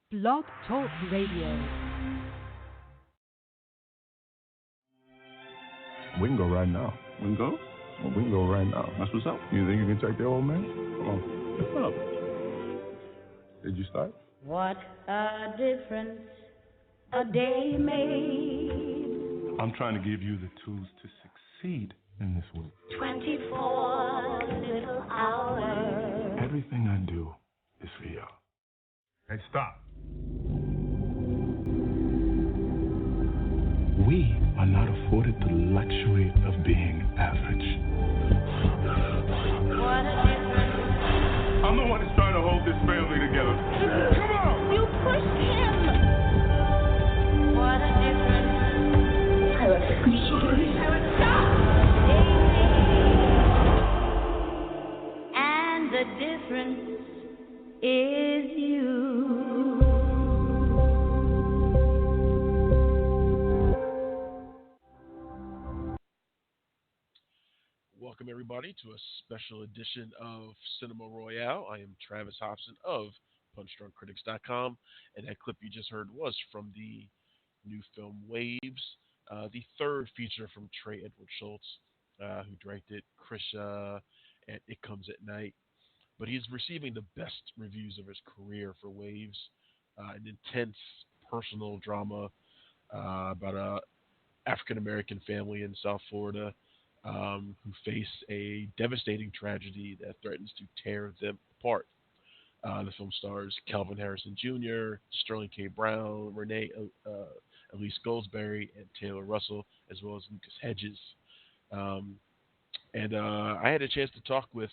Blog Talk Radio. We can go right now. We can go? Well, we can go right now. That's what's up. You think you can take the old man? Come on. What's up? Did you start? What a difference a day made. I'm trying to give you the tools to succeed in this world. 24 little hours. Everything I do is for you. Hey, stop. We are not afforded the luxury of being average. What a difference. I'm the one that's trying to hold this family together. Come on! You pushed him. What a difference. I was sorry. I was sorry. And the difference is you. Welcome, everybody, to a special edition of Cinema Royale. I am Travis Hopson of PunchdrunkCritics.com, and that clip you just heard was from the new film Waves, the third feature from Trey Edward Shults, who directed Krisha and It Comes at Night. But he's receiving the best reviews of his career for Waves, an intense personal drama about a African-American family in South Florida who face a devastating tragedy that threatens to tear them apart. The film stars Kelvin Harrison Jr., Sterling K. Brown, Renee Elise Goldsberry, and Taylor Russell, as well as Lucas Hedges. And I had a chance to talk with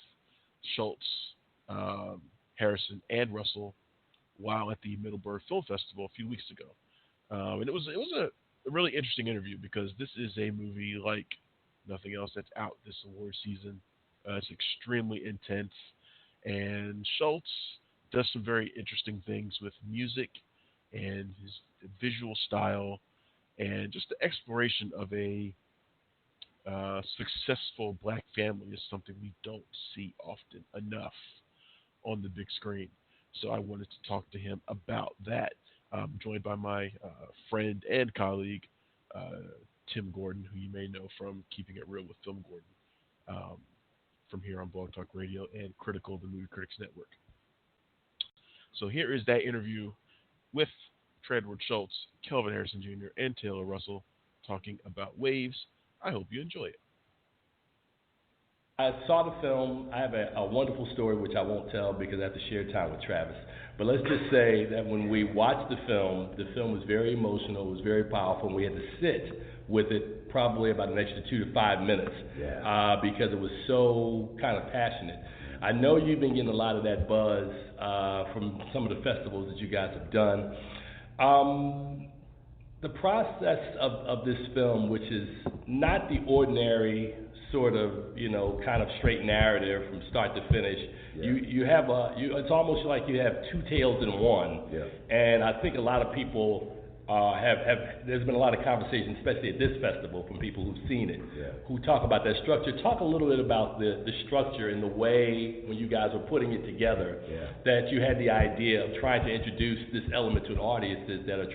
Shults, Harrison, and Russell while at the Middleburg Film Festival a few weeks ago. And it was a really interesting interview because this is a movie like nothing else that's out this award season. It's extremely intense, and Shults does some very interesting things with music and his visual style, and just the exploration of a successful black family is something we don't see often enough on the big screen. So I wanted to talk to him about that. I'm joined by my friend and colleague, Tim Gordon, who you may know from Keeping It Real with Film Gordon, from here on Blog Talk Radio and Critical, the Movie Critics Network. So here is that interview with Trey Edward Shults, Kelvin Harrison Jr., and Taylor Russell talking about Waves. I hope you enjoy it. I saw the film. I have a wonderful story, which I won't tell because I have to share time with Travis. But let's just say that when we watched the film was very emotional, it was very powerful, and we had to sit with it probably about an extra 2 to 5 minutes because it was so kind of passionate. I know you've been getting a lot of that buzz from some of the festivals that you guys have done. The process of this film, which is not the ordinary sort of, kind of straight narrative from start to finish. Yeah. You have it's almost like you have two tales in one. Yeah. And I think a lot of people there's been a lot of conversation, especially at this festival, from people who've seen it, who talk about that structure. Talk a little bit about the structure and the way, when you guys were putting it together, that you had the idea of trying to introduce this element to an audiences that are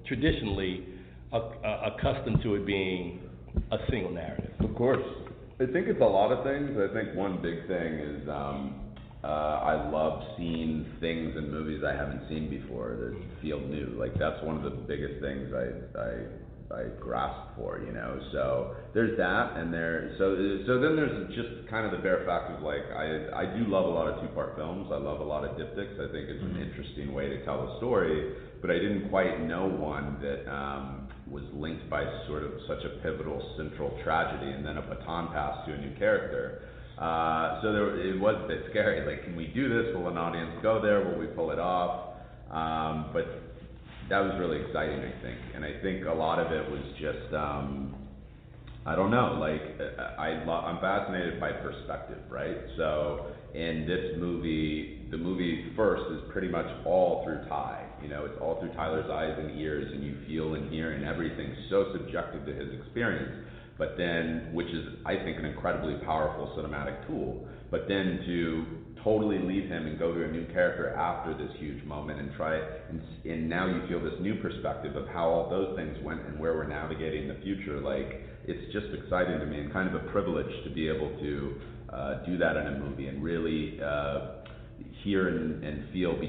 traditionally accustomed to it being a single narrative. Of course. I think it's a lot of things. I think one big thing is I love seeing things in movies I haven't seen before that feel new. Like, that's one of the biggest things I grasp for, So there's that, and so then there's just kind of the bare fact of, like, I do love a lot of two-part films. I love a lot of diptychs. I think it's an interesting way to tell a story, but I didn't quite know one that was linked by sort of such a pivotal central tragedy and then a baton pass to a new character. So it was a bit scary. Like, can we do this? Will an audience go there? Will we pull it off? But that was really exciting, I think. And I think a lot of it was just, I don't know, like, I'm fascinated by perspective, right? So in this movie, the movie first is pretty much all through Ty. It's all through Tyler's eyes and ears, and you feel and hear, and everything's so subjective to his experience. But then, which is, I think, an incredibly powerful cinematic tool. But then to totally leave him and go to a new character after this huge moment and try and now you feel this new perspective of how all those things went and where we're navigating the future. Like, it's just exciting to me and kind of a privilege to be able to do that in a movie and really hear and feel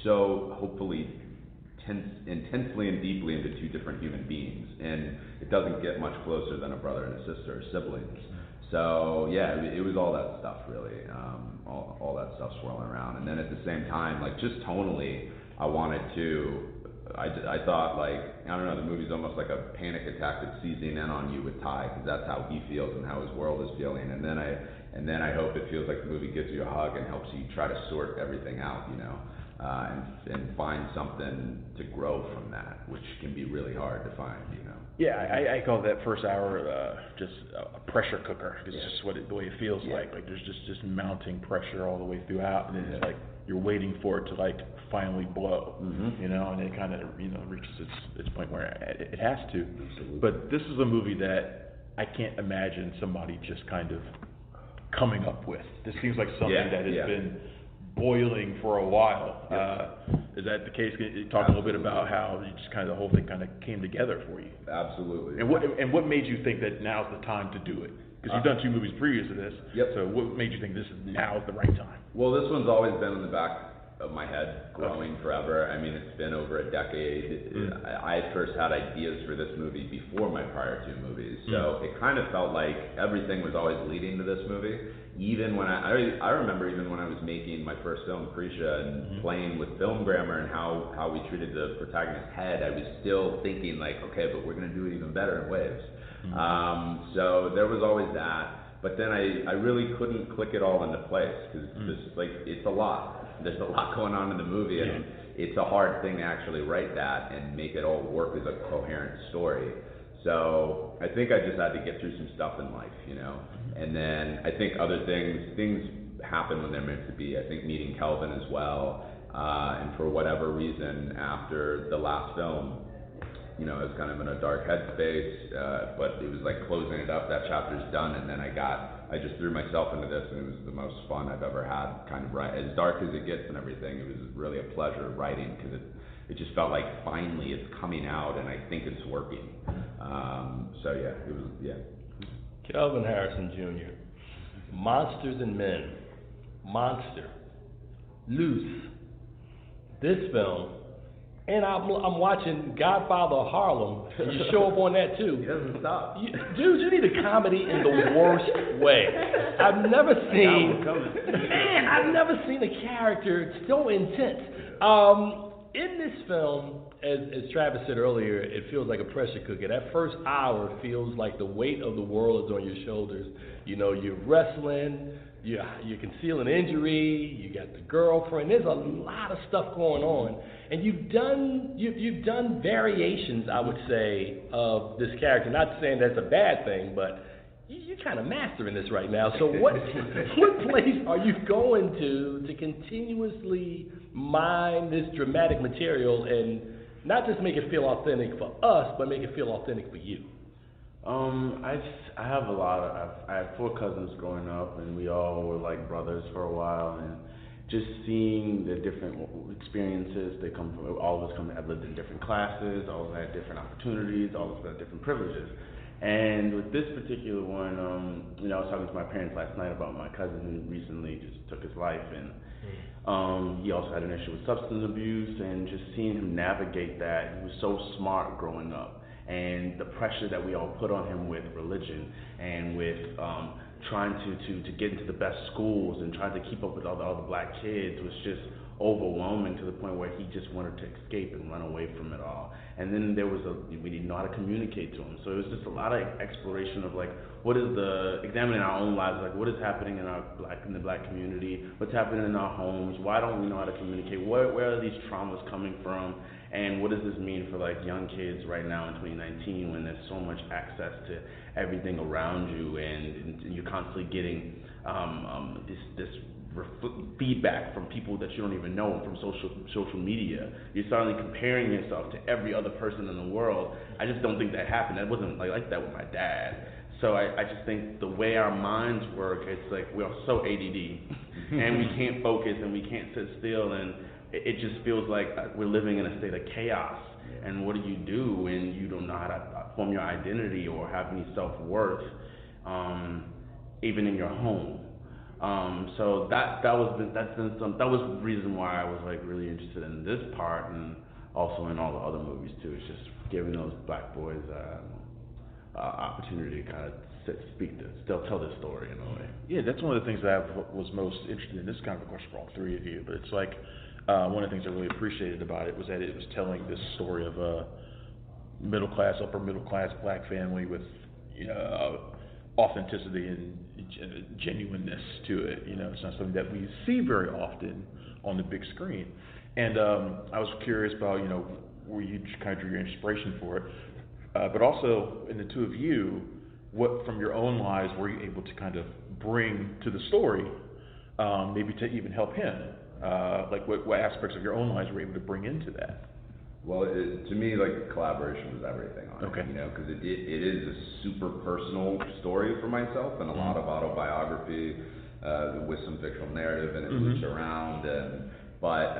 so hopefully intensely and deeply into two different human beings, and it doesn't get much closer than a brother and a sister or siblings. So yeah, it was all that stuff really, all that stuff swirling around. And then at the same time, like, just tonally, I thought, like, I don't know, the movie's almost like a panic attack that's seizing in on you with Ty, because that's how he feels and how his world is feeling. And then I hope it feels like the movie gives you a hug and helps you try to sort everything out, you know, and find something to grow from that, which can be really hard to find, you know. Yeah, I call that first hour just a pressure cooker. It's just the way it feels like. Like, there's just mounting pressure all the way throughout, and it's like you're waiting for it to, like, finally blow, you know, and it kind of, you know, reaches its point where it has to. Absolutely. But this is a movie that I can't imagine somebody just kind of coming up with. This seems like something that has been boiling for a while. Is that the case? Can you talk a little bit about how you just kind of the whole thing kind of came together for you? Absolutely. And what made you think that now's the time to do it? Because you've done 2 movies previous to this. Yep. So what made you think now is the right time? Well, this one's always been in the back of my head, growing forever. I mean, it's been over a decade. I first had ideas for this movie before my prior 2 movies, so it kind of felt like everything was always leading to this movie. Even when I remember even when I was making my first film, Carisha, and playing with film grammar and how we treated the protagonist's head, I was still thinking, like, okay, but we're going to do it even better in waves. So there was always that. But then I really couldn't click it all into place, because it's a lot. There's a lot going on in the movie, and it's a hard thing to actually write that and make it all work as a coherent story. So I think I just had to get through some stuff in life, you know. And then I think other things happen when they're meant to be. I think meeting Kelvin as well, and for whatever reason, after the last film, you know, I was kind of in a dark headspace, but it was like closing it up, that chapter's done, and then I just threw myself into this, and it was the most fun I've ever had, kind of as dark as it gets and everything. It was really a pleasure writing, because it just felt like finally it's coming out, and I think it's working. So yeah, it was, Kelvin Harrison Jr., Monsters and Men, Monster, Loose, this film. And I'm watching Godfather of Harlem. You show up on that too. He doesn't stop. Dude, you need a comedy in the worst way. I've never seen a character so intense. In this film, as Travis said earlier, it feels like a pressure cooker. That first hour feels like the weight of the world is on your shoulders. You know, you're wrestling. You're concealing injury. You got the girlfriend. There's a lot of stuff going on, and you've done variations, I would say, of this character. Not saying that's a bad thing, but you're kind of mastering this right now. So what place are you going to continuously mine this dramatic material and not just make it feel authentic for us, but make it feel authentic for you? I have I had 4 cousins growing up, and we all were like brothers for a while, and just seeing the different experiences they come from. All of us have lived in different classes, all of us had different opportunities, all of us had different privileges. And with this particular one, you know, I was talking to my parents last night about my cousin who recently just took his life, and he also had an issue with substance abuse, and just seeing him navigate that. He was so smart growing up. And the pressure that we all put on him with religion and with trying to get into the best schools and trying to keep up with all the other black kids was just overwhelming, to the point where he just wanted to escape and run away from it all. And then we didn't know how to communicate to him. So it was just a lot of exploration of, like, examining our own lives, like what is happening in the black community, what's happening in our homes, why don't we know how to communicate, where are these traumas coming from, and what does this mean for, like, young kids right now in 2019, when there's so much access to everything around you, and you're constantly getting this feedback from people that you don't even know, from social media. You're suddenly comparing yourself to every other person in the world. I just don't think that happened. That wasn't like that with my dad. So I just think the way our minds work, it's like we're so ADD, and we can't focus and we can't sit still, and it just feels like we're living in a state of chaos. And what do you do when you don't know how to form your identity or have any self-worth, even in your home? So that was the reason why I was like really interested in this part, and also in all the other movies too. It's just giving those black boys opportunity to kind of tell their story in a way. Yeah, that's one of the things that I was most interested in. This is kind of a question for all three of you, but it's like one of the things I really appreciated about it was that it was telling this story of a upper middle class black family with authenticity and genuineness to it. It's not something that we see very often on the big screen. And I was curious about where you kind of drew your inspiration for it, but also in the two of you, what from your own lives were you able to kind of bring to the story, maybe to even help him? Like what aspects of your own lives were you able to bring into that? Well, to me, like, collaboration was everything on Okay. it, because it is a super personal story for myself, and a lot of autobiography with some fictional narrative, and it loops around, but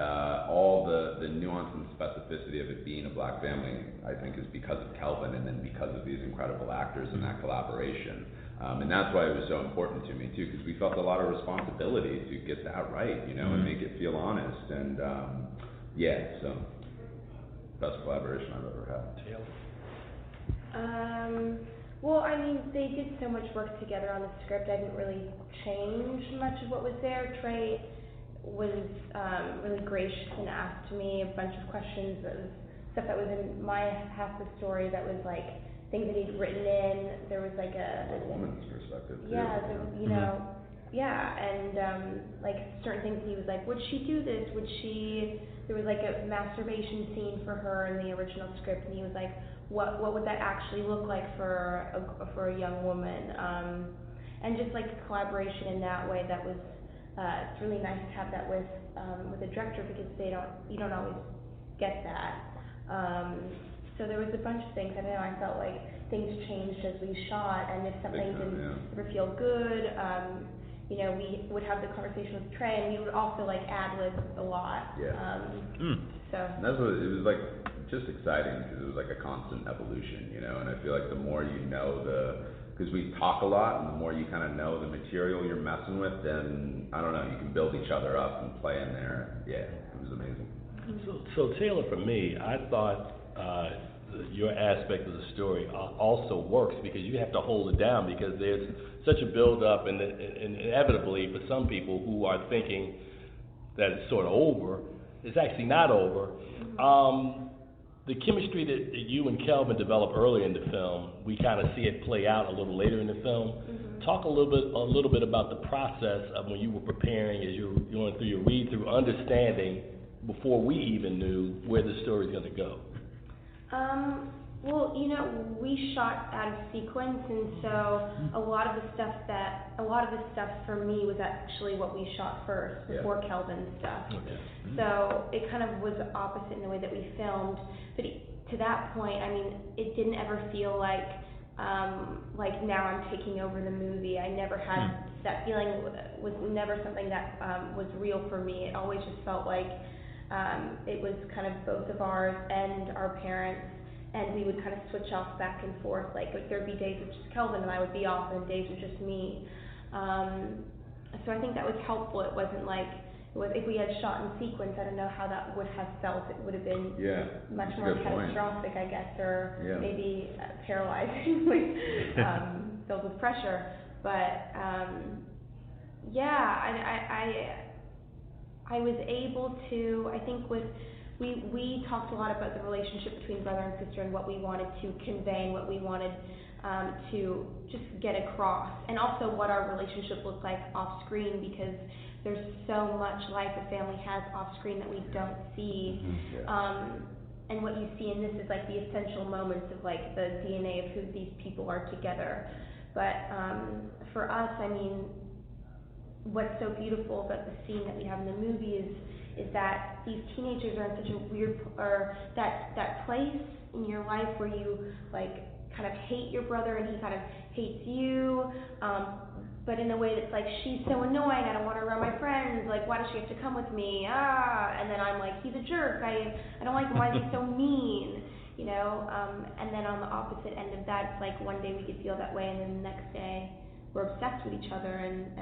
all the nuance and specificity of it being a black family, I think, is because of Kelvin, and then because of these incredible actors and that collaboration. And that's why it was so important to me too, because we felt a lot of responsibility to get that right, and make it feel honest, and so best collaboration I've ever had. Well, I mean, they did so much work together on the script. I didn't really change much of what was there. Trey was really gracious and asked me a bunch of questions of stuff that was in my half of the story that was like things that he'd written in. There was like a woman's perspective too. And like certain things he was like, would she do this? There was like a masturbation scene for her in the original script, and he was like, what would that actually look like for a young woman? And just like collaboration in that way, that was it's really nice to have that with a director, because you don't always get that. So there was a bunch of things. I don't know, I felt like things changed as we shot, and if something didn't ever feel good, we would have the conversation with Trey, and we would also like ad-lib a lot. So and that's what it was like, just exciting, because it was like a constant evolution, and I feel like the more because we talk a lot, and the more you kind of know the material you're messing with, then, I don't know, you can build each other up and play in there. Yeah, it was amazing. So Taylor, for me, I thought your aspect of the story also works, because you have to hold it down, because there's such a build-up, and inevitably for some people who are thinking that it's sort of over, it's actually not over. The chemistry that you and Kelvin develop earlier in the film, we kind of see it play out a little later in the film. Talk a little bit about the process of when you were preparing, as you were going through your read-through, understanding before we even knew where the story's going to go. Well, we shot out of sequence, and so a lot of the stuff for me was actually what we shot first before Kelvin's stuff. So it kind of was opposite in the way that we filmed. But to that point, I mean, it didn't ever feel like now I'm taking over the movie. I never had that feeling. Was never something that was real for me. It always just felt like it was kind of both of ours and our parents. And we would kind of switch off back and forth. Like there'd be days with just Kelvin and I would be off, and days with just me. So I think that was helpful. It wasn't like if we had shot in sequence. I don't know how that would have felt. It would have been much more catastrophic, I guess, or maybe paralyzing, filled with pressure. But I was able to. I think we talked a lot about the relationship between brother and sister, and what we wanted to convey, and what we wanted to just get across, and also what our relationship looked like off screen, because there's so much life a family has off screen that we don't see. And what you see in this is like the essential moments of like the DNA of who these people are together. But for us, I mean, what's so beautiful about the scene that we have in the movie is that these teenagers are in such a weird, or that place in your life where you like kind of hate your brother and he kind of hates you, but in a way that's like, she's so annoying, I don't want her around my friends, like, why does she have to come with me, and then I'm like, he's a jerk, I don't like him, why is he so mean, you know, and then on the opposite end of that, it's like one day we could feel that way, and then the next day we're obsessed with each other, and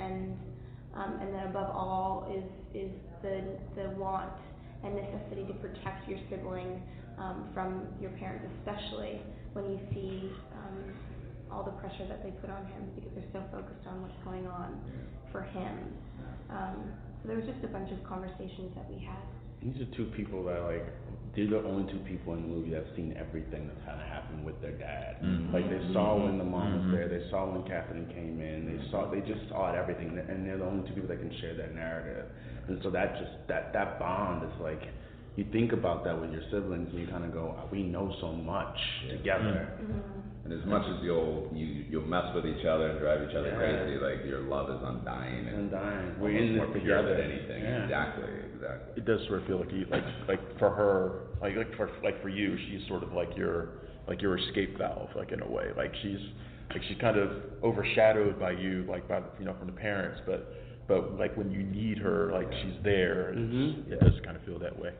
then above all is the want and necessity to protect your sibling from your parents, especially when you see all the pressure that they put on him because they're so focused on what's going on for him. So there was just a bunch of conversations that we had. These are two people that, like, they're the only two people in the movie that have seen everything that's kind of happened with their dad. Like, they saw when the mom was there, they saw when Catherine came in, they just saw everything, and they're the only two people that can share that narrative. And so that bond is like, you think about that with your siblings, and you kind of go, we know so much together. And as much as you'll mess with each other and drive each other crazy, like, your love is undying. We're in this together. Than anything. Exactly. It does sort of feel like for her, like for you, she's sort of like your escape valve, like, in a way. Like she's kind of overshadowed by you, like by, you know, from the parents, but like when you need her, like she's there. It does kind of feel that way.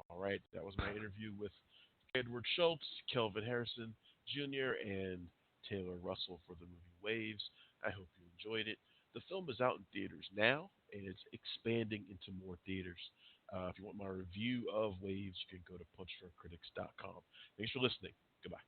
All right, that was my interview with Edward Shults, Kelvin Harrison Jr., and Taylor Russell for the movie Waves. I hope you enjoyed it. The film is out in theaters now, and it's expanding into more theaters. If you want my review of Waves, you can go to punchdrunkcritics.com. Thanks for listening. Goodbye.